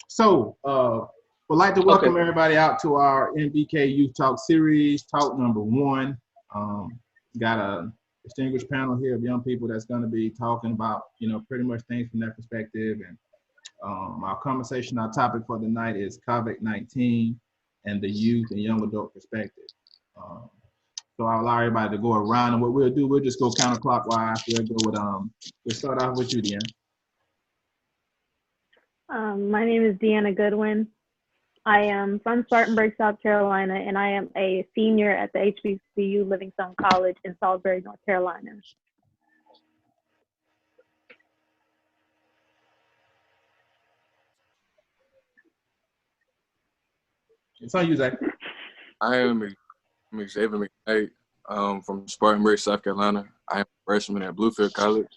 So, would like to Okay. welcome everybody out to our MBK Youth Talk series, talk number one. Got a distinguished panel here of young people that's going to be talking about, pretty much things from their perspective. And our conversation, our topic for the night is COVID-19 and the youth and young adult perspective. Um, so I'll allow everybody to go around, and what we'll do, we'll just go counterclockwise. We'll start off with you, Deanna. My name is Deanna Goodwin. I am from Spartanburg, South Carolina, and I am a senior at the HBCU Livingstone College in Salisbury, North Carolina. It's on you, Zach. I am Xavier McKnight from Spartanburg, South Carolina. I am a freshman at Bluefield College.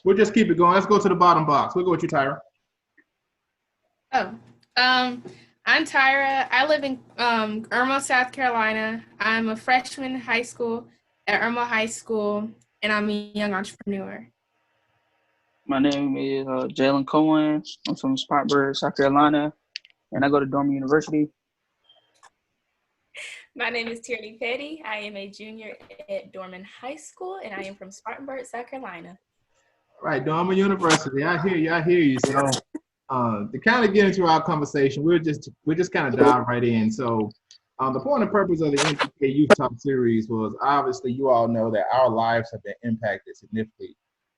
We'll just keep it going. Let's go to the bottom box. We'll go with you, Tyra. I'm Tyra. I live in Irma, South Carolina. I'm a freshman in high school at Irma High School, and I'm a young entrepreneur. My name is Jalen Cohen. I'm from Spartanburg, South Carolina, and I go to Dorman University. My name is Tierney Petty. I am a junior at Dorman High School, and I am from Spartanburg, South Carolina. All right, Dorman University. I hear you. So, to kind of get into our conversation, we'll just kind of dive right in. So, the point and purpose of the MBK Youth Talk series was obviously you all know that our lives have been impacted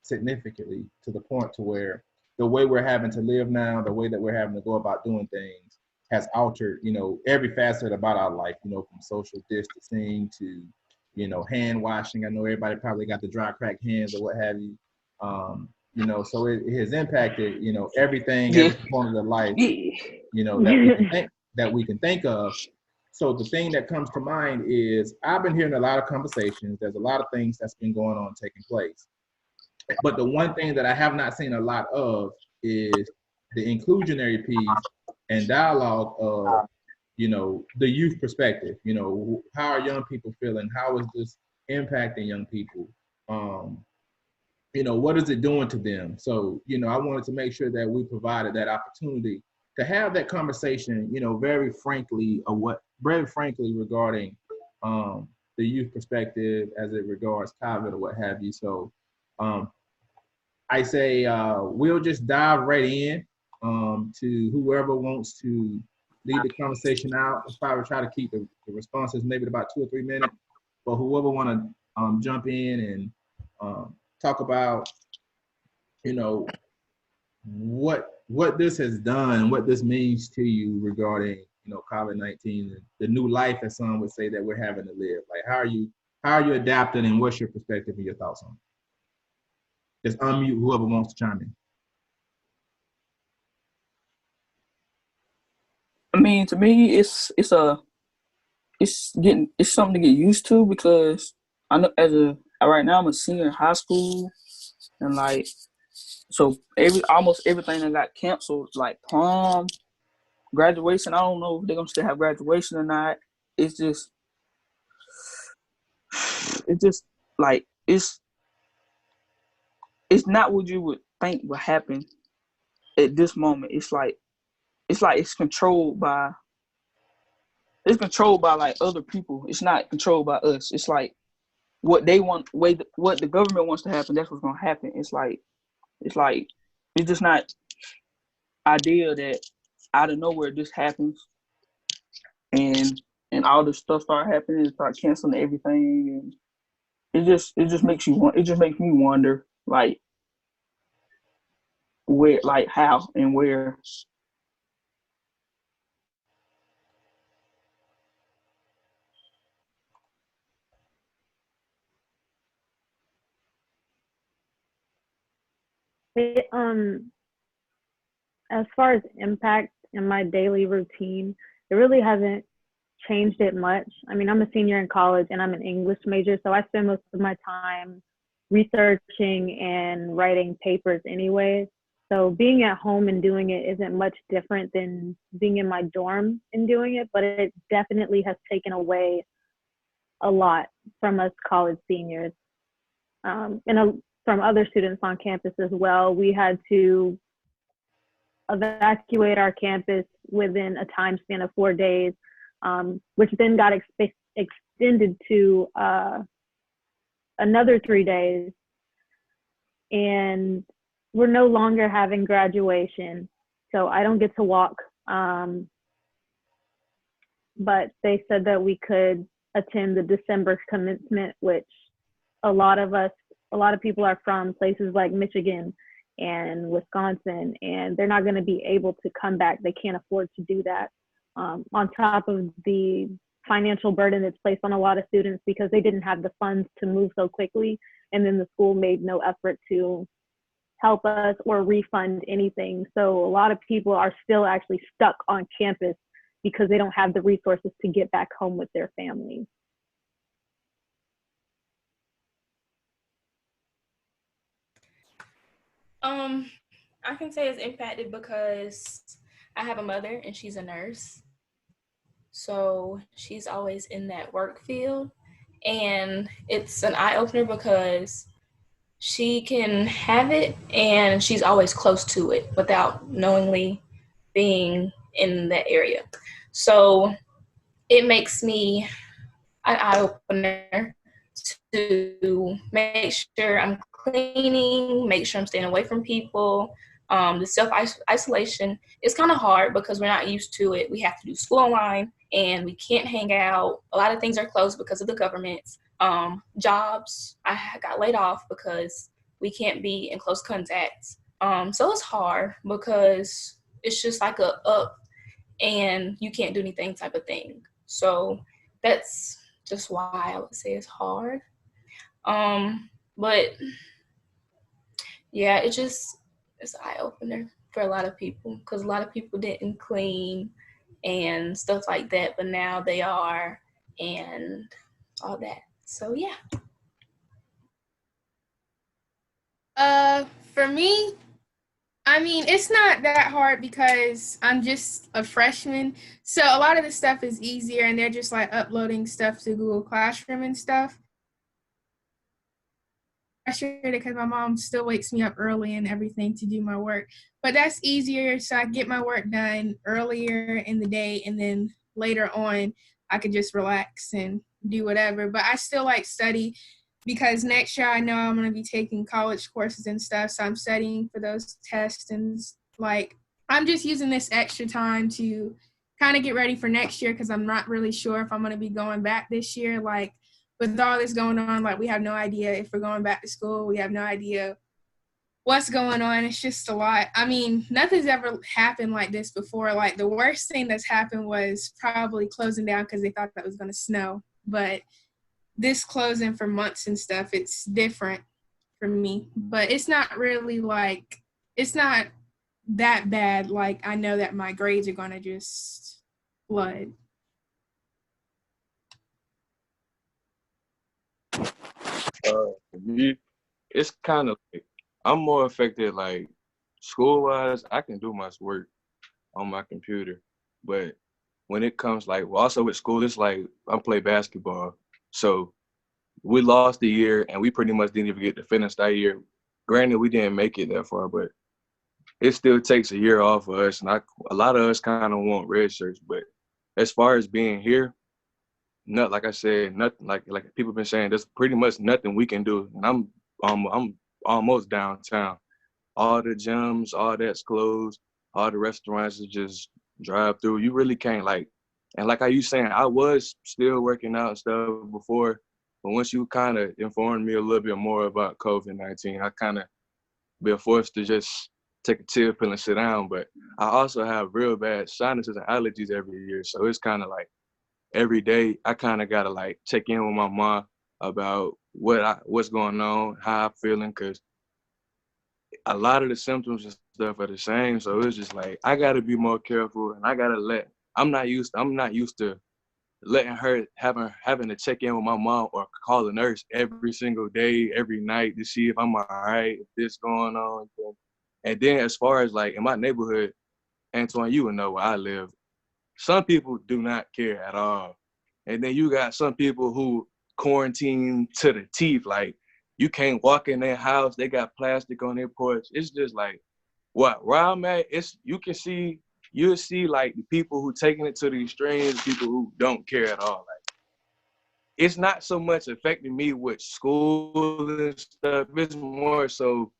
significantly to the point to where the way we're having to live now, the way that we're having to go about doing things has altered, every facet about our life, from social distancing to, hand washing. I know everybody probably got the dry cracked hands or what have you. So it has impacted, everything, every component of life, that we can think of. So the thing that comes to mind is I've been hearing a lot of conversations. There's a lot of things that's been going on, taking place. But the one thing that I have not seen a lot of is the inclusionary piece and dialogue of, the youth perspective. How are young people feeling? How is this impacting young people? What is it doing to them? So, I wanted to make sure that we provided that opportunity to have that conversation, very frankly regarding the youth perspective as it regards COVID or what have you. So I say we'll just dive right in to whoever wants to lead the conversation out. I'll probably try to keep the responses maybe about 2 or 3 minutes, but whoever want to jump in and talk about, what this has done, what this means to you regarding, COVID-19, the new life, as some would say, that we're having to live. Like, how are you adapting, and what's your perspective and your thoughts on it? Just unmute whoever wants to chime in. I mean, to me, it's something to get used to, because I know right now I'm a senior in high school, and so almost everything that got canceled, like prom, graduation. I don't know if they're gonna still have graduation or not. It's just like it's not what you would think would happen at this moment. It's controlled by like other people. It's not controlled by us. It's like what they want, what the government wants to happen, that's what's gonna happen. It's just not ideal that out of nowhere this happens, and all this stuff start happening and start canceling everything, and it just makes me wonder, like, where, like, how and where. It, as far as impact in my daily routine, it really hasn't changed it much. I mean, I'm a senior in college and I'm an English major, so I spend most of my time researching and writing papers anyway. So being at home and doing it isn't much different than being in my dorm and doing it, but it definitely has taken away a lot from us college seniors. from other students on campus as well. We had to evacuate our campus within a time span of 4 days, which then got extended to another 3 days. And we're no longer having graduation, so I don't get to walk. But they said that we could attend the December commencement, which a lot of people are from places like Michigan and Wisconsin, and they're not going to be able to come back. They can't afford to do that. On top of the financial burden that's placed on a lot of students because they didn't have the funds to move so quickly, and then the school made no effort to help us or refund anything. So a lot of people are still actually stuck on campus because they don't have the resources to get back home with their families. I can say it's impacted because I have a mother and she's a nurse. So she's always in that work field. And it's an eye-opener because she can have it and she's always close to it without knowingly being in that area. So it makes me an eye-opener to make sure I'm cleaning, make sure I'm staying away from people. The self-isolation is kind of hard because we're not used to it. We have to do school online and we can't hang out. A lot of things are closed because of the government. Jobs, I got laid off because we can't be in close contact. So it's hard because it's just like a up and you can't do anything type of thing. So that's just why I would say it's hard. But yeah, it's an eye-opener for a lot of people because a lot of people didn't clean and stuff like that, but now they are and all that. So yeah. For me, I mean, it's not that hard because I'm just a freshman. So a lot of the stuff is easier and they're just like uploading stuff to Google Classroom and stuff. Frustrated because my mom still wakes me up early and everything to do my work. But that's easier, so I get my work done earlier in the day and then later on I could just relax and do whatever. But I still like study because next year I know I'm going to be taking college courses and stuff, so I'm studying for those tests and like I'm just using this extra time to kind of get ready for next year because I'm not really sure if I'm going to be going back this year. Like with all this going on, like we have no idea if we're going back to school. We have no idea what's going on. It's just a lot. I mean, nothing's ever happened like this before. Like the worst thing that's happened was probably closing down because they thought that was going to snow. But this closing for months and stuff, it's different for me. But it's not really like, it's not that bad. Like I know that my grades are going to just flood. Me, it's kind of like I'm more affected like school-wise. I can do my work on my computer, but when it comes like also with school, it's like I play basketball, so we lost a year and we pretty much didn't even get to finish that year. Granted, we didn't make it that far, but it still takes a year off of us, and a lot of us kind of want red shirts. But as far as being here, not like I said, nothing like people been saying. There's pretty much nothing we can do, and I'm almost downtown. All the gyms, all that's closed. All the restaurants is just drive through. You really can't like, and like you saying, I was still working out and stuff before, but once you kind of informed me a little bit more about COVID-19, I kind of been forced to just take a chill pill and sit down. But I also have real bad sinuses and allergies every year, so it's kind of like every day I kind of gotta like check in with my mom about what's going on, how I'm feeling, cause a lot of the symptoms and stuff are the same. So it's just like I gotta be more careful, and I gotta I'm not used to letting her having to check in with my mom or call the nurse every single day, every night to see if I'm all right, if this going on. And then as far as like in my neighborhood, Antoine, you would know where I live. Some people do not care at all. And then you got some people who quarantine to the teeth. Like you can't walk in their house. They got plastic on their porch. It's just like, where I'm at, you'll see like the people who taking it to the extremes, people who don't care at all. Like, it's not so much affecting me with school and stuff. It's more so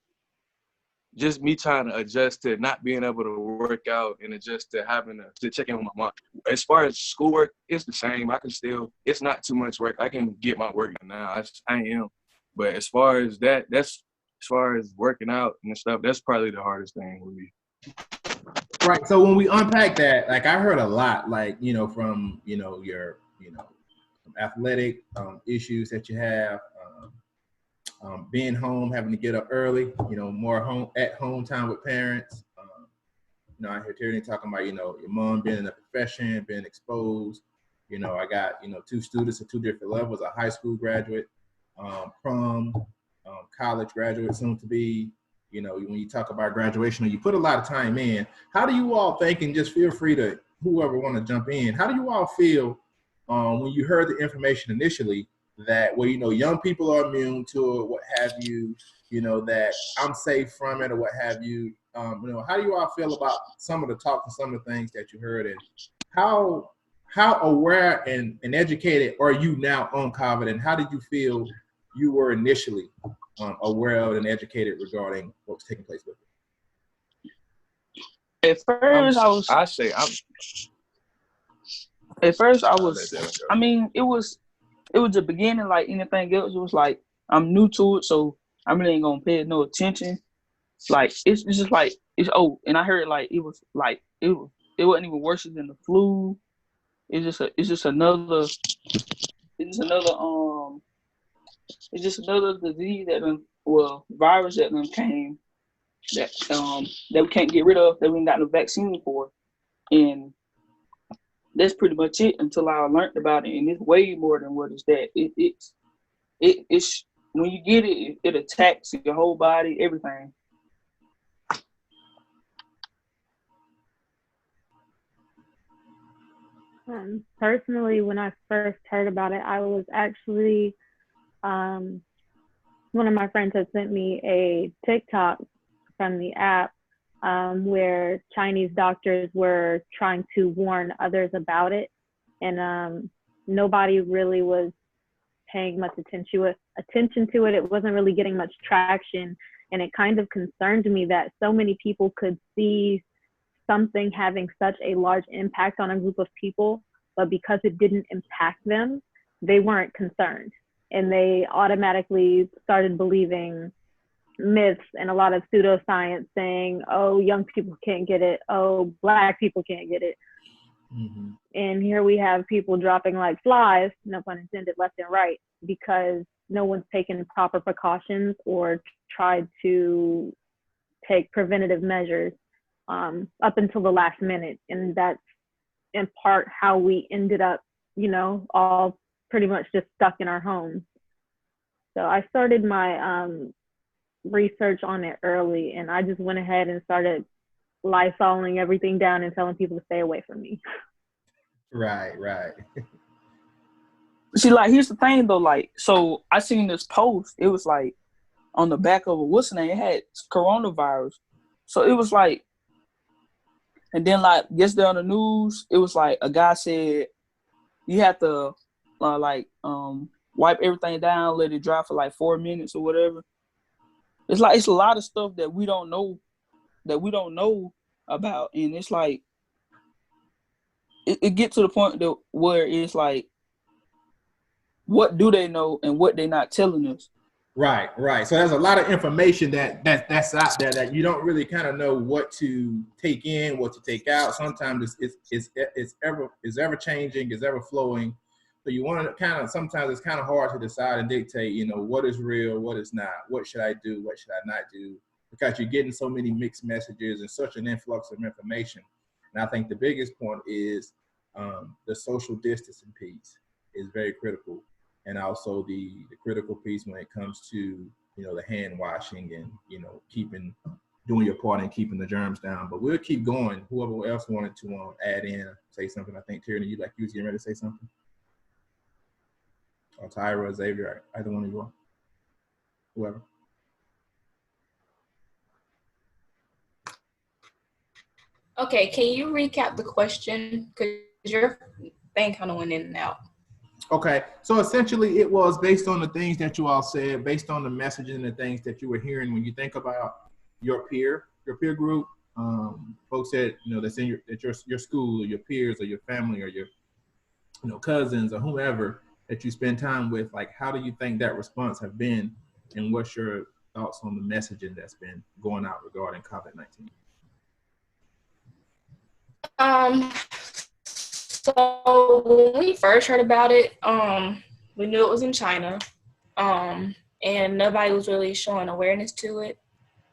just me trying to adjust to not being able to work out and adjust to having to check in with my mom. As far as schoolwork, it's the same. It's not too much work. I can get my work done now. I am. But as far as as far as working out and stuff, that's probably the hardest thing with me. Right. So when we unpack that, like I heard a lot, like, from, your, athletic issues that you have, being home, having to get up early, more at home time with parents. I hear Tierney talking about, your mom being in a profession, being exposed. I got, two students at two different levels, a high school graduate, prom, college graduate, soon to be. When you talk about graduation, you put a lot of time in. How do you all think, and just feel free to whoever want to jump in, how do you all feel when you heard the information initially that, well, young people are immune to it, what have you, that I'm safe from it or what have you. How do you all feel about some of the talk and some of the things that you heard, and how aware and educated are you now on COVID, and how did you feel you were initially aware of and educated regarding what was taking place with it? At first, I mean, it was the beginning like anything else. It was like, I'm new to it, so I really ain't gonna pay no attention. Like, it's just like, and I heard like, it wasn't even worse than the flu. It's just another disease virus that came that we can't get rid of, that we ain't got no vaccine for. And that's pretty much it until I learned about it. And it's way more than what is that. It's when you get it, it attacks your whole body, everything. Personally, when I first heard about it, I was actually, one of my friends had sent me a TikTok from the app where Chinese doctors were trying to warn others about it. And nobody really was paying much attention to it. It wasn't really getting much traction. And it kind of concerned me that so many people could see something having such a large impact on a group of people, but because it didn't impact them, they weren't concerned. And they automatically started believing myths and a lot of pseudoscience saying, oh, young people can't get it. Oh, Black people can't get it. Mm-hmm. And here we have people dropping like flies, no pun intended, left and right, because no one's taken proper precautions or tried to take preventative measures up until the last minute. And that's in part how we ended up, all pretty much just stuck in our homes. So I started my research on it early, and I just went ahead and started Lysoling everything down and telling people to stay away from me. Right. See, like, here's the thing though, like, so I seen this post, it was like on the back of it had coronavirus. So it was like, and then like yesterday on the news, it was like a guy said you have to wipe everything down, let it dry for like 4 minutes or whatever. It's like, it's a lot of stuff that we don't know about, and it's like it gets to the point where it's like, what do they know and what they not telling us? Right. So there's a lot of information that's out there that you don't really kind of know what to take in, what to take out. Sometimes it's ever changing, it's ever flowing. So you want to sometimes it's kind of hard to decide and dictate, what is real, what is not, what should I do, what should I not do, because you're getting so many mixed messages and such an influx of information. And I think the biggest point is the social distancing piece is very critical. And also the critical piece when it comes to, the hand washing and, doing your part in keeping the germs down. But we'll keep going. Whoever else wanted to add in, say something. I think, Tierney, you was getting ready to say something? Or Tyra, Xavier, either one of you all. whoever. Okay, can you recap the question? Because your thing kind of went in and out. Okay, so essentially it was based on the things that you all said, based on the messaging and the things that you were hearing when you think about your peer group, folks that that's in your school or your peers or your family or your cousins or whomever that you spend time with. Like, how do you think that response have been, and what's your thoughts on the messaging that's been going out regarding COVID-19? So when we first heard about it, we knew it was in China, and nobody was really showing awareness to it.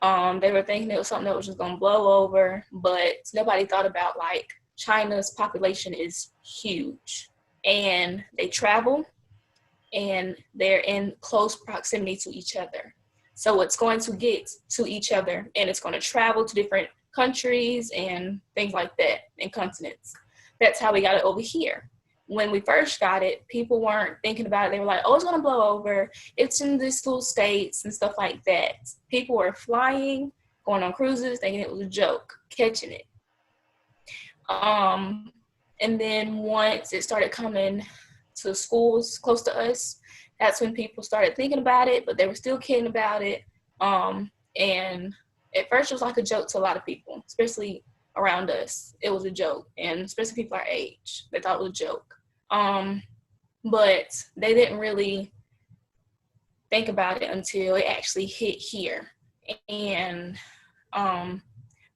They were thinking it was something that was just gonna blow over, but nobody thought about like China's population is huge, and they travel, and they're in close proximity to each other. So it's going to get to each other, and it's going to travel to different countries and things like that, and continents. That's how we got it over here. When we first got it, people weren't thinking about it. They were like, oh, it's going to blow over. It's in these little states and stuff like that. People were flying, going on cruises, thinking it was a joke, catching it. And then once it started coming to schools close to us, that's when people started thinking about it, but they were still kidding about it. And at first it was like a joke to a lot of people, especially around us. It was a joke, and especially people our age, they thought it was a joke. But they didn't really think about it until it actually hit here. And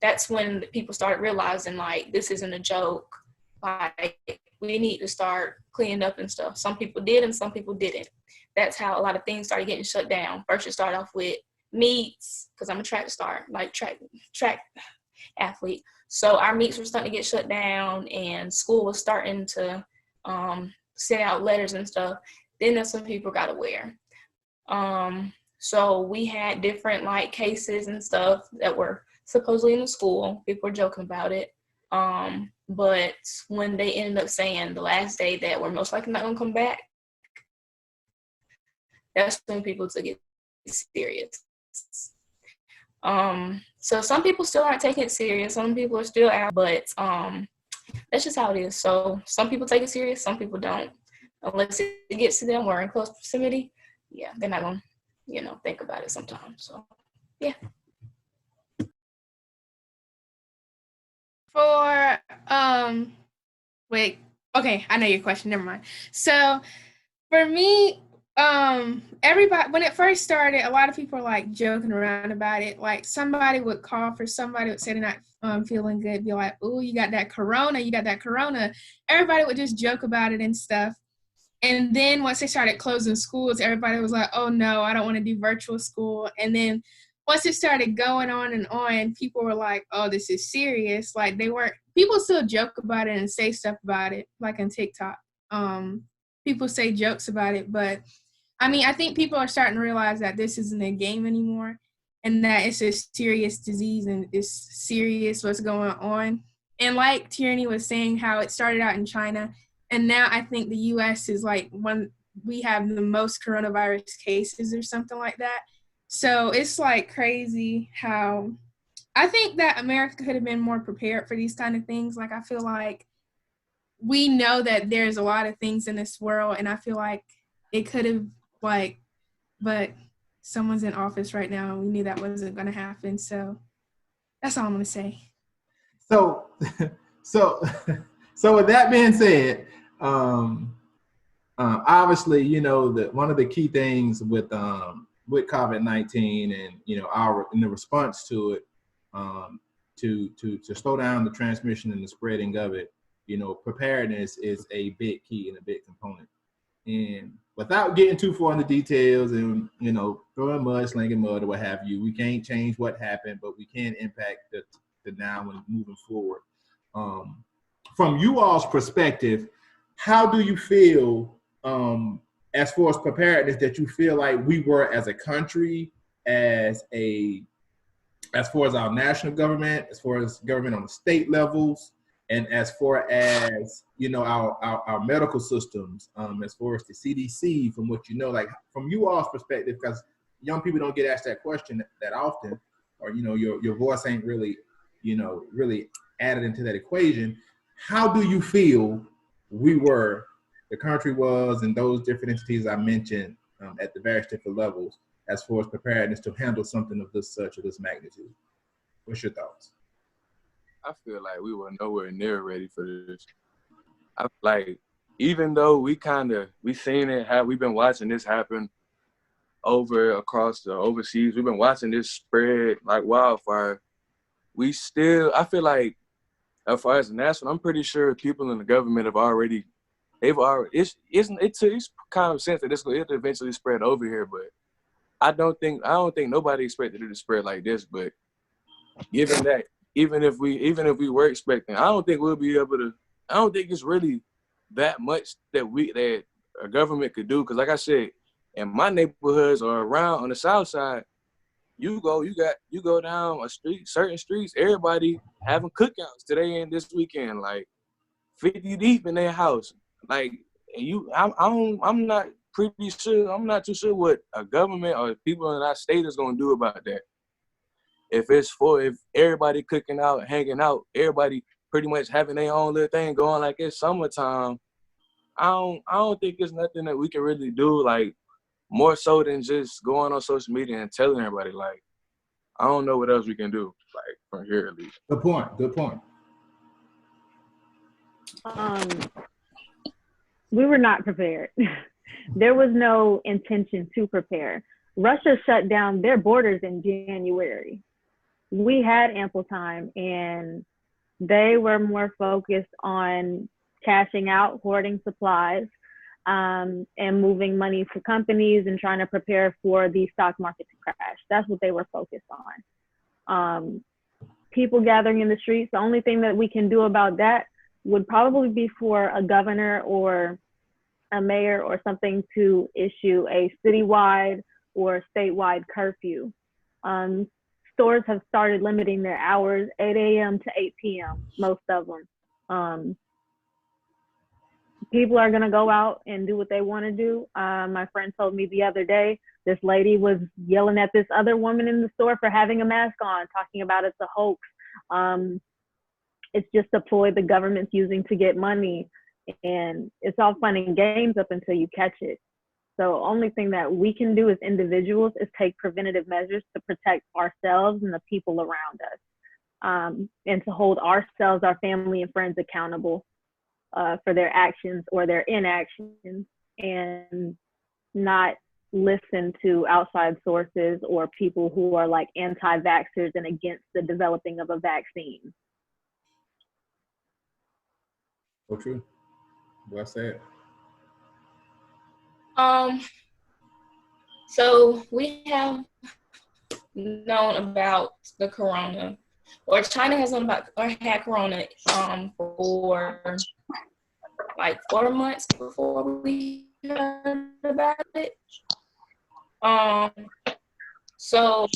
that's when people started realizing, like, this isn't a joke. Like, we need to start cleaning up and stuff. Some people did and some people didn't. That's how a lot of things started getting shut down. First, it started off with meets, because I'm a track star, like track athlete. So our meets were starting to get shut down, and school was starting to send out letters and stuff. Then that's when people got aware. So we had different like cases and stuff that were supposedly in the school. People were joking about it. But when they ended up saying the last day that we're most likely not gonna come back, that's when people took it serious. So some people still aren't taking it serious. Some people are still out, but that's just how it is. So some people take it serious, some people don't. Unless it gets to them, we're in close proximity. Yeah, they're not gonna, think about it sometimes. So yeah. For wait, okay, I know your question. Never mind. So for me, everybody, when it first started, a lot of people were like joking around about it. Like somebody would cough or somebody would say they're not feeling good, be like, "Oh, you got that corona, you got that corona." Everybody would just joke about it and stuff. And then once they started closing schools, everybody was like, "Oh no, I don't want to do virtual school." And then once it started going on, people were like, "Oh, this is serious." Like people still joke about it and say stuff about it, like on TikTok. People say jokes about it, but I mean, I think people are starting to realize that this isn't a game anymore, and that it's a serious disease and it's serious what's going on. And like Tierney was saying, how it started out in China, and now I think the U.S. is like we have the most coronavirus cases or something like that. So it's like crazy how I think that America could have been more prepared for these kind of things. Like, I feel like we know that there's a lot of things in this world, and I feel like it could have but someone's in office right now, and we knew that wasn't going to happen. So that's all I'm going to say. So, so with that being said, obviously, that one of the key things with COVID-19 and in the response to it, to slow down the transmission and the spreading of it, preparedness is a big key and a big component. And without getting too far into details and throwing mud, slinging mud, or what have you, we can't change what happened, but we can impact the now and moving forward. From you all's perspective, how do you feel as far as preparedness that you feel like we were as a country, as far as our national government, as far as government on the state levels, and as far as our medical systems, as far as the CDC, from what like from you all's perspective, because young people don't get asked that question that often, or your voice ain't really really added into that equation. How do you feel the country was, and those different entities I mentioned at the various different levels, as far as preparedness to handle something of this such or this magnitude? What's your thoughts? I feel like we were nowhere near ready for this. I like, even though we seen it, we've been watching this happen across the overseas. We've been watching this spread like wildfire. I feel like, as far as national, I'm pretty sure people in the government it's kind of sense that it'll eventually spread over here, but I don't think nobody expected it to spread like this. But given that, even if we were expecting, I don't think we'll be able to. I don't think it's really that much that a government could do. Because like I said, in my neighborhoods or around on the south side, you go down a street, certain streets, everybody having cookouts today and this weekend, like 50 deep in their house. Like, and I'm not too sure what a government or people in our state is gonna do about that. If everybody cooking out, hanging out, everybody pretty much having their own little thing going like it's summertime, I don't think it's nothing that we can really do, like, more so than just going on social media and telling everybody. Like, I don't know what else we can do, like, from here at least. Good point. We were not prepared. There was no intention to prepare. Russia shut down their borders in January. We had ample time, and they were more focused on cashing out, hoarding supplies, and moving money to companies and trying to prepare for the stock market to crash. That's what they were focused on. People gathering in the streets, the only thing that we can do about that would probably be for a governor or a mayor or something to issue a citywide or statewide curfew. Stores have started limiting their hours, 8 a.m. to 8 p.m., most of them. People are going to go out and do what they want to do. My friend told me the other day, this lady was yelling at this other woman in the store for having a mask on, talking about it's a hoax. It's just a ploy the government's using to get money. And it's all fun and games up until you catch it. So only thing that we can do as individuals is take preventative measures to protect ourselves and the people around us, and to hold ourselves, our family and friends accountable for their actions or their inactions, and not listen to outside sources or people who are like anti-vaxxers and against the developing of a vaccine. So true. Well said. So we have known about the corona, or China has known about or had corona for like 4 months before we heard about it. So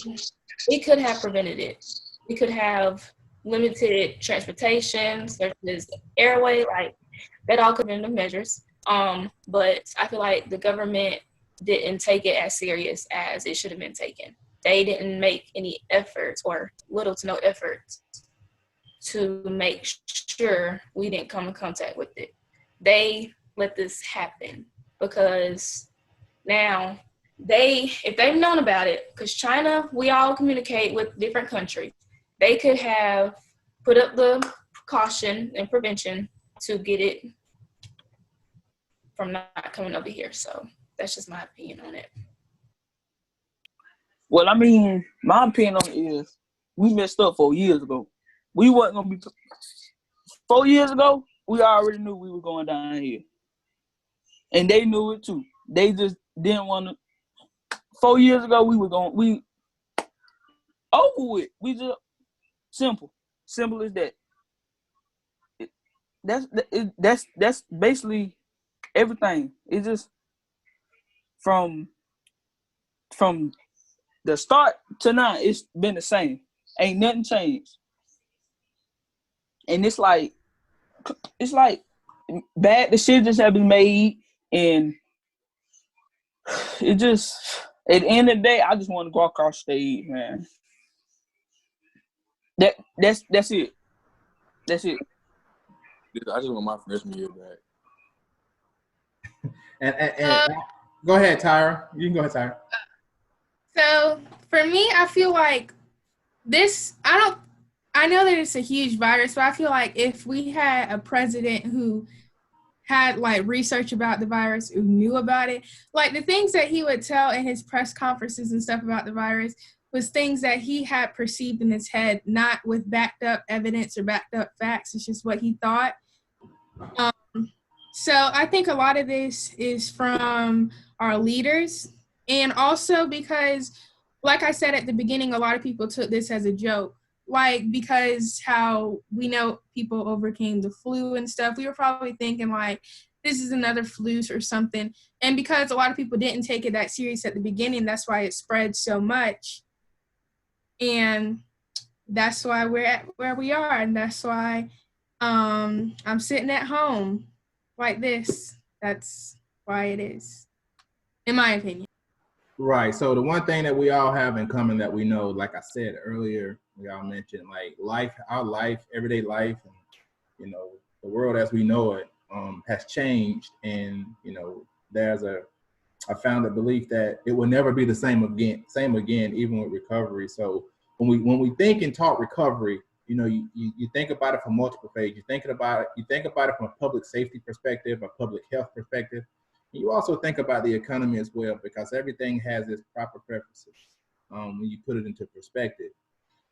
we could have prevented it. We could have limited transportation, such as airway, like that all could have been the measures. But I feel like the government didn't take it as serious as it should have been taken. They didn't make any efforts, or little to no efforts, to make sure we didn't come in contact with it. They let this happen because now if they've known about it, because China, we all communicate with different countries, they could have put up the precaution and prevention to get it from not coming over here. So that's just my opinion on it. Well, I mean, my opinion on it is we messed up 4 years ago. We wasn't going to be... 4 years ago, we already knew we were going down here. And they knew it too. They just didn't want to... 4 years ago, we over with. We just... Simple as that. That's basically everything. It's just from the start to now, it's been the same. Ain't nothing changed. And it's like bad decisions have been made, and it just At the end of the day, I just want to go across stage, man. That's it. That's it. I just want my freshman year back. And go ahead, Tyra. You can go ahead, Tyra. So for me, I feel like I know that it's a huge virus, but I feel like if we had a president who had like research about the virus, who knew about it, like the things that he would tell in his press conferences and stuff about the virus was things that he had perceived in his head, not with backed up evidence or backed up facts. It's just what he thought. So I think a lot of this is from our leaders, and also because, like I said at the beginning, a lot of people took this as a joke. Like, because how we know people overcame the flu and stuff, we were probably thinking like, this is another flu or something. And because a lot of people didn't take it that serious at the beginning, that's why it spread so much. And that's why we're at where we are. And that's why I'm sitting at home like this. That's why it is, in my opinion. Right. So the one thing that we all have in common that we know, like I said earlier, we all mentioned like life, our life, everyday life, and you know, the world as we know it has changed, and you know, there's a founded belief that it will never be the same again, even with recovery. So when we think and talk recovery, you know, you think about it from multiple phases. You think about it from a public safety perspective, a public health perspective. You also think about the economy as well, because everything has its proper purposes when you put it into perspective.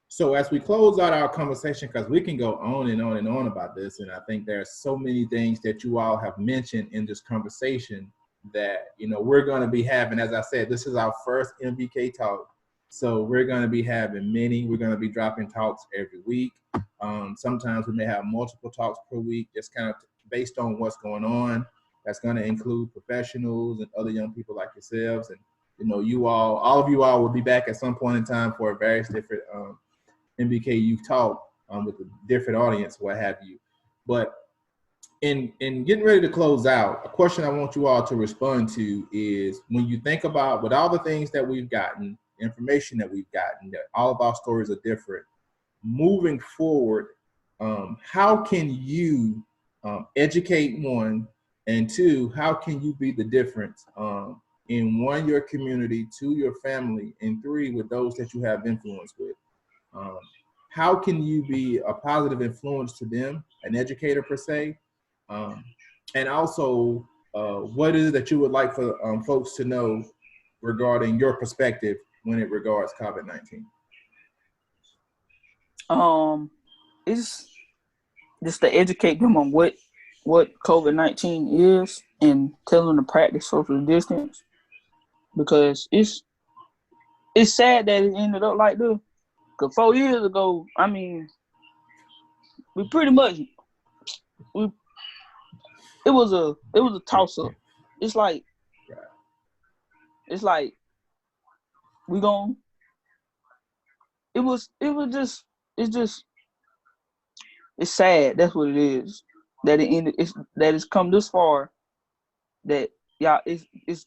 So as we close out our conversation, because we can go on and on and on about this, and I think there are so many things that you all have mentioned in this conversation that, you know, we're going to be having. As I said, this is our first MBK talk. So we're going to be having many. We're going to be dropping talks every week. Sometimes we may have multiple talks per week, just kind of based on what's going on. That's going to include professionals and other young people like yourselves. And, you know, all of you all will be back at some point in time for various different MBK Youth Talk with a different audience, what have you. But in getting ready to close out, a question I want you all to respond to is, when you think about, with all the things that we've gotten, information that we've gotten, that all of our stories are different, moving forward, how can you educate, one, and two, how can you be the difference in one, your community, two, your family, and three, with those that you have influence with? How can you be a positive influence to them, an educator per se? And also, what is it that you would like for folks to know regarding your perspective when it regards COVID-19? It's just to educate them on what COVID-19 is, and tell them to practice social distance, because it's sad that it ended up like this. Because 4 years ago, I mean, we pretty much it was a toss up. It's like we gon' it's sad. That's what it is. That it ended. It's come this far. That y'all, it's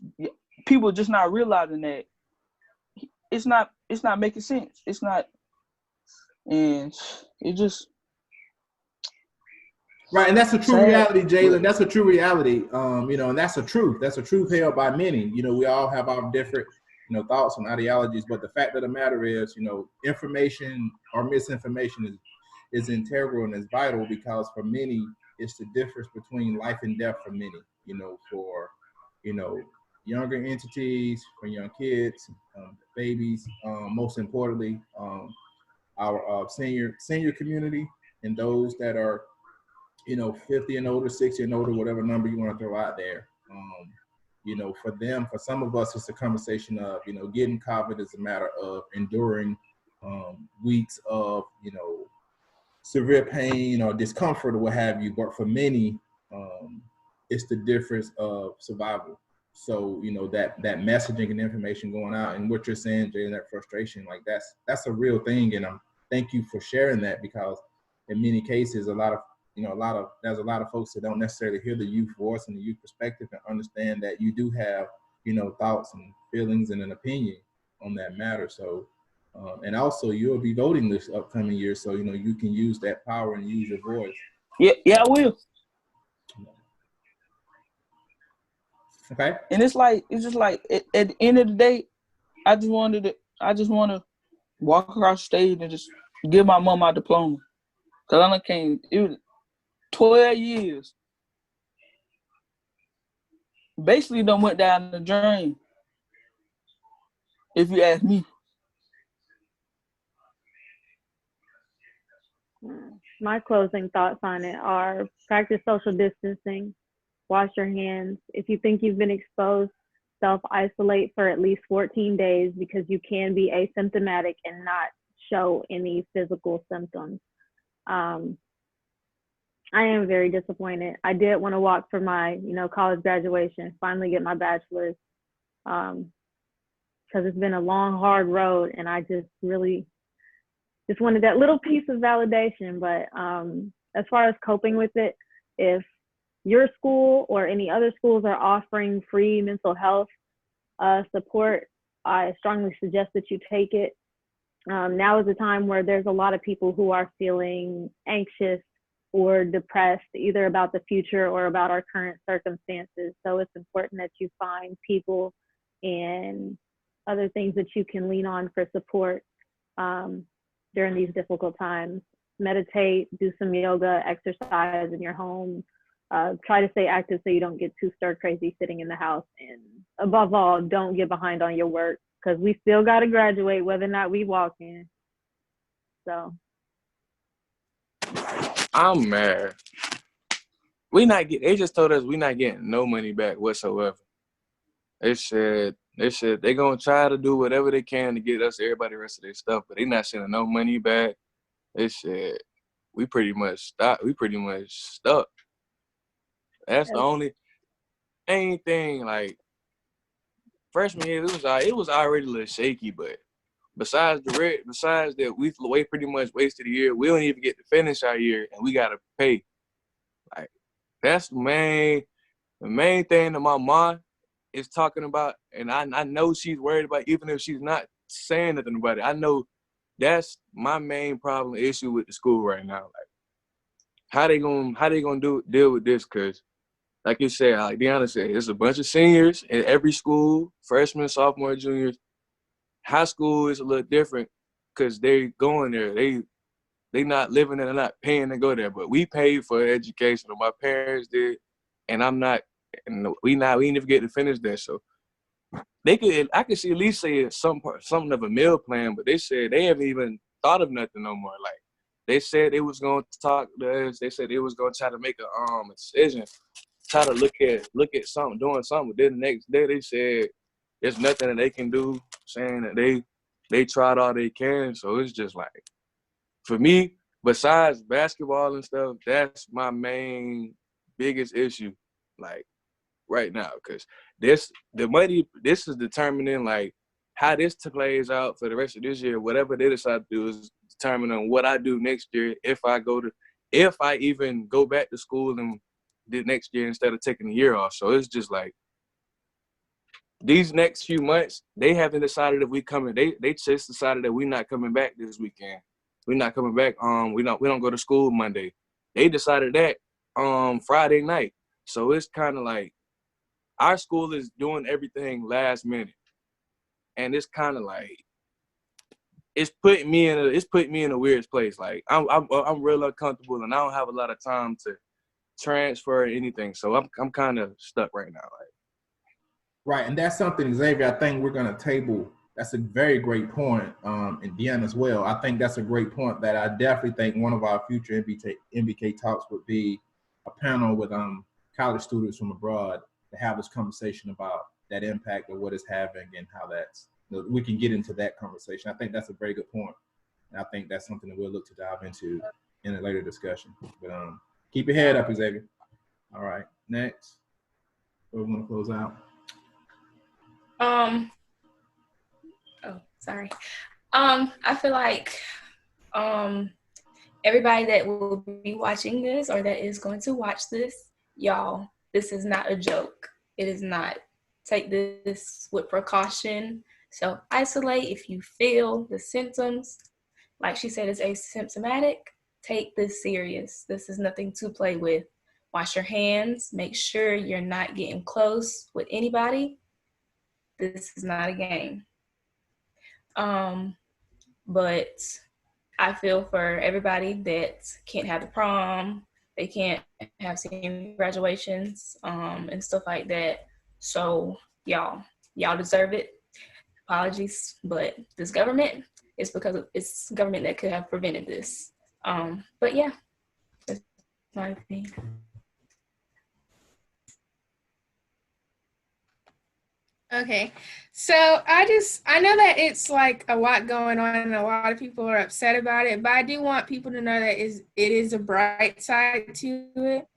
people just not realizing that it's not making sense. It's not, and it just right. And that's a true sad. reality, Jalen. That's a true reality. You know, and that's a truth. That's a truth held by many. You know, we all have our different, you know, thoughts and ideologies, but the fact of the matter is, you know, information or misinformation is integral and is vital, because for many, it's the difference between life and death for many. You know, for, you know, younger entities, for young kids, babies, most importantly, our senior community, and those that are, you know, 50 and older, 60 and older, whatever number you want to throw out there. You know, for them, for some of us, it's a conversation of, you know, getting COVID is a matter of enduring weeks of, you know, severe pain or discomfort or what have you. But for many, it's the difference of survival. So, you know, that messaging and information going out, and what you're saying, Jay, and that frustration, like that's a real thing. And thank you for sharing that, because in many cases, there's a lot of folks that don't necessarily hear the youth voice and the youth perspective and understand that you do have, you know, thoughts and feelings and an opinion on that matter. So, and also you'll be voting this upcoming year, so you can use that power and use your voice. Yeah, I will. Okay. And it's just like at the end of the day, I just want to walk across the stage and just give my mom my diploma. Cause I done came, it was 12 years. Basically done went down the drain, if you ask me. My closing thoughts on it are practice social distancing, wash your hands. If you think you've been exposed, self-isolate for at least 14 days because you can be asymptomatic and not show any physical symptoms. I am very disappointed. I did want to walk for my, college graduation, finally get my bachelor's, because it's been a long, hard road, and I just really just wanted that little piece of validation. But as far as coping with it, if your school or any other schools are offering free mental health support, I strongly suggest that you take it. Now is a time where there's a lot of people who are feeling anxious or depressed, either about the future or about our current circumstances. So it's important that you find people and other things that you can lean on for support during these difficult times. Meditate, do some yoga, exercise in your home. Try to stay active so you don't get too stir crazy sitting in the house. And above all, don't get behind on your work, because we still got to graduate whether or not we walk in. So I'm mad. They just told us we not getting no money back whatsoever. They said they gonna try to do whatever they can to get us everybody the rest of their stuff, but they not sending no money back. They said we pretty much stuck. That's the only thing. Like freshman year, it was already a little shaky, but besides that we pretty much wasted a year. We don't even get to finish our year, and we gotta pay. Like that's the main thing that my mom is talking about, and I know she's worried about, even if she's not saying nothing about it. I know that's my main issue with the school right now. Like how they gonna deal with this? Cause like you said, like Deanna said, it's a bunch of seniors in every school, freshmen, sophomore, juniors. High school is a little different because they going there. They not living there, they're not paying to go there. But we paid for education, or my parents did, and I'm not, and we didn't even get to finish that. So I could see at least say something of a meal plan, but they said they haven't even thought of nothing no more. Like they said they was gonna talk to us. They said they was gonna try to make a decision, try to look at something, doing something. But then the next day they said there's nothing that they can do, saying that they tried all they can. So it's just like, for me, besides basketball and stuff, that's my main biggest issue, like right now, because this is determining like how this plays out for the rest of this year. Whatever they decide to do is determining what I do next year, if I even go back to school and the next year instead of taking a year off. So it's just like these next few months, they haven't decided if we coming. They just decided that we're not coming back this weekend. We're not coming back. We don't go to school Monday. They decided that Friday night. So it's kind of like our school is doing everything last minute, and it's kind of like it's putting me in a weird place. Like I'm real uncomfortable, and I don't have a lot of time to transfer or anything. So I'm kind of stuck right now. Like. Right, and that's something, Xavier, I think we're going to table. That's a very great point, and Deanna as well. I think that's a great point that I definitely think one of our future MBK talks would be a panel with college students from abroad to have this conversation about that impact of what it's having and how we can get into that conversation. I think that's a very good point, and I think that's something that we'll look to dive into in a later discussion. But keep your head up, Xavier. All right, next. We want to close out. Sorry. I feel like everybody that will be watching this or that is going to watch this, y'all, this is not a joke. It is not. take this with precaution. Self-isolate if you feel the symptoms. Like she said, it's asymptomatic. Take this serious. This is nothing to play with. Wash your hands. Make sure you're not getting close with anybody. This is not a game. But I feel for everybody that can't have the prom, they can't have senior graduations, and stuff like that. So y'all deserve it. Apologies, but this government is because it's government that could have prevented this. But yeah, that's my opinion. Okay, so I know that it's like a lot going on and a lot of people are upset about it, but I do want people to know that it is a bright side to it.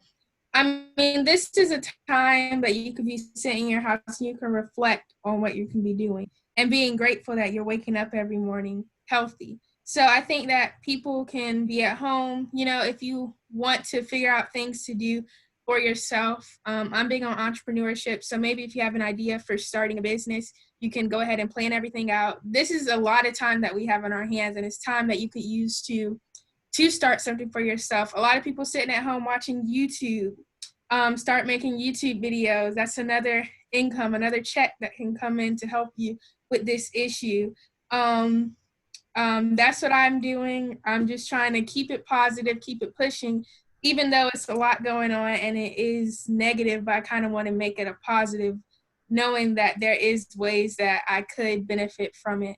I mean, this is a time that you could be sitting in your house and you can reflect on what you can be doing and being grateful that you're waking up every morning healthy. So I think that people can be at home, you know, if you want to figure out things to do for yourself. I'm big on entrepreneurship. So maybe if you have an idea for starting a business, you can go ahead and plan everything out. This is a lot of time that we have on our hands, and it's time that you could use to start something for yourself. A lot of people sitting at home watching YouTube. Start making YouTube videos. That's another income, another check that can come in to help you with this issue. That's what I'm doing. I'm just trying to keep it positive, keep it pushing, even though it's a lot going on and it is negative, but I kind of want to make it a positive, knowing that there is ways that I could benefit from it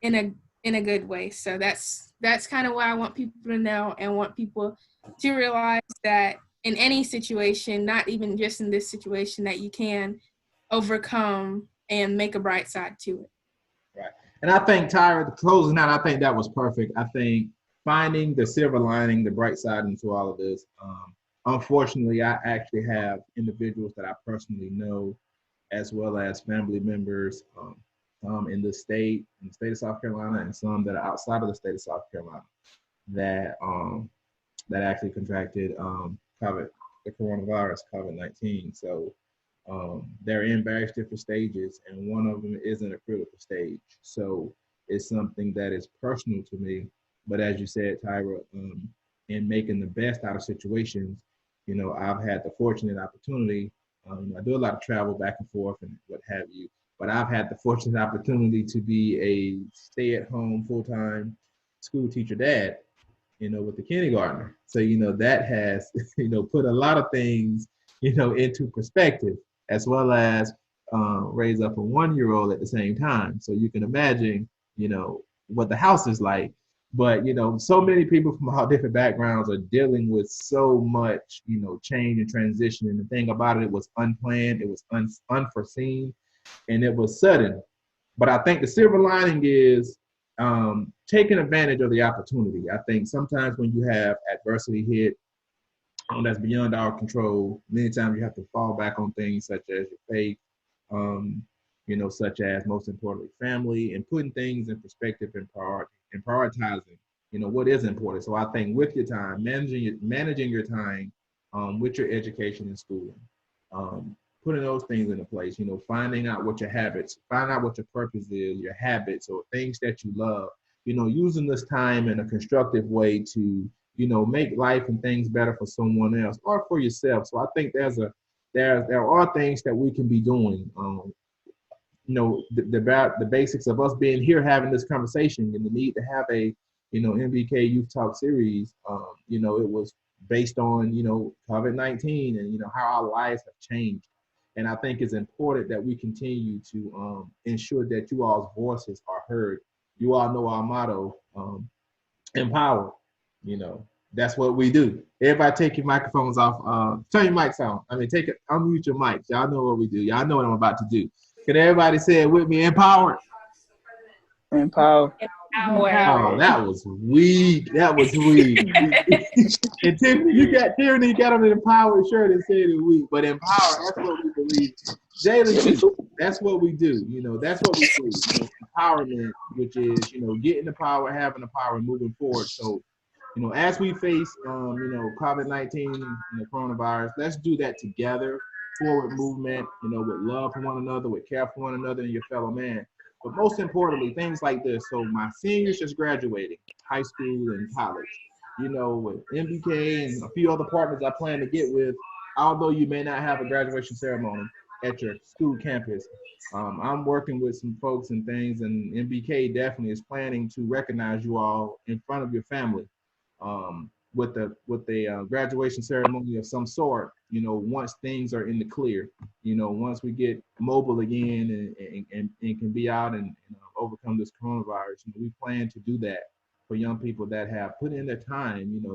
in a good way. So that's kind of what I want people to know and want people to realize that in any situation, not even just in this situation, that you can overcome and make a bright side to it. Right. And I think, Tyra, closing out, I think that was perfect. I think finding the silver lining, the bright side into all of this. Unfortunately, I actually have individuals that I personally know, as well as family members in the state of South Carolina, and some that are outside of the state of South Carolina that actually contracted COVID, the coronavirus, COVID-19. So they're in various different stages, and one of them is in a critical stage. So it's something that is personal to me. But as you said, Tyra, in making the best out of situations, you know, I've had the fortunate opportunity. I do a lot of travel back and forth and what have you, but I've had the fortunate opportunity to be a stay-at-home full-time school teacher dad, you know, with the kindergartner. So, you know, that has, you know, put a lot of things, you know, into perspective, as well as raise up a 1-year-old at the same time. So you can imagine, you know, what the house is like. But, you know, so many people from all different backgrounds are dealing with so much, you know, change and transition. And the thing about it was unplanned, it was unforeseen, and it was sudden. But I think the silver lining is taking advantage of the opportunity. I think sometimes when you have adversity hit that's beyond our control, many times you have to fall back on things such as your faith, you know, such as most importantly family, and putting things in perspective and prioritizing, you know, what is important. So I think with your time, managing your time with your education and schooling, putting those things into place, you know, finding out what your habits, find out what your purpose is, your habits or things that you love, you know, using this time in a constructive way to, you know, make life and things better for someone else or for yourself. So I think there are things that we can be doing. You know, the basics of us being here having this conversation and the need to have a, you know, MBK Youth Talk series. You know, it was based on, you know, COVID-19 and, you know, how our lives have changed. And I think it's important that we continue to ensure that you all's voices are heard. You all know our motto, empower. You know, that's what we do. Everybody take your microphones off. Turn your mics on. I mean, unmute your mics. Y'all know what we do. Y'all know what I'm about to do. Can everybody say it with me? Empowered. Empower. Oh, that was weak. That was weak. And Tiffany, you got on an empowered shirt and said it weak, but empower, that's what we believe. Jalen, too, that's what we do. You know, that's what we do. You know, empowerment, which is, you know, getting the power, having the power, and moving forward. So, you know, as we face, you know, COVID-19 and the coronavirus, let's do that together. forward movement, with love for one another, with care for one another and your fellow man. But most importantly, things like this. So my seniors just graduating high school and college, with MBK and a few other partners I plan to get with, although you may not have a graduation ceremony at your school campus. I'm working with some folks and things, and MBK definitely is planning to recognize you all in front of your family, with a graduation ceremony of some sort. Once things are in the clear, once we get mobile again and can be out and overcome this coronavirus. We plan to do that for young people that have put in their time.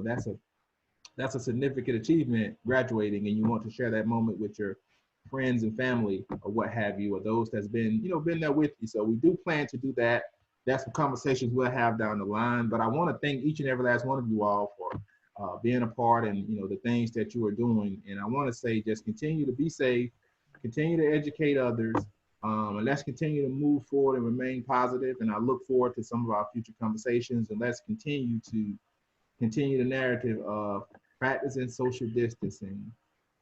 That's a significant achievement, graduating, and you want to share that moment with your friends and family or what have you, or those that's been there with you. So we do plan to do that. That's some conversations we'll have down the line. But I want to thank each and every last one of you all for being a part, and the things that you are doing. And I want to say, just continue to be safe, continue to educate others, and let's continue to move forward and remain positive. And I look forward to some of our future conversations. And let's continue the narrative of practicing social distancing,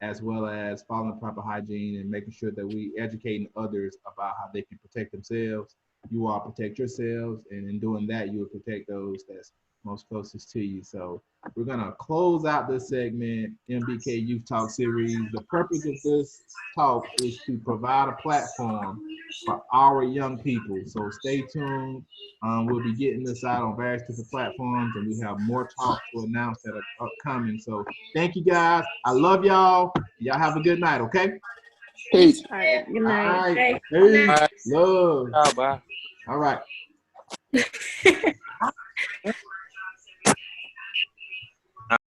as well as following proper hygiene and making sure that we educating others about how they can protect themselves. You all protect yourselves, and in doing that, you will protect those that's most closest to you. So we're gonna close out this segment, MBK Youth Talk series. The purpose of this talk is to provide a platform for our young people. So stay tuned. We'll be getting this out on various different platforms, and we have more talks to announce that are upcoming. So thank you guys. I love y'all. Y'all have a good night, okay? Peace. All right. Good All night. right. Okay. Peace. All right. Love. Bye. All right.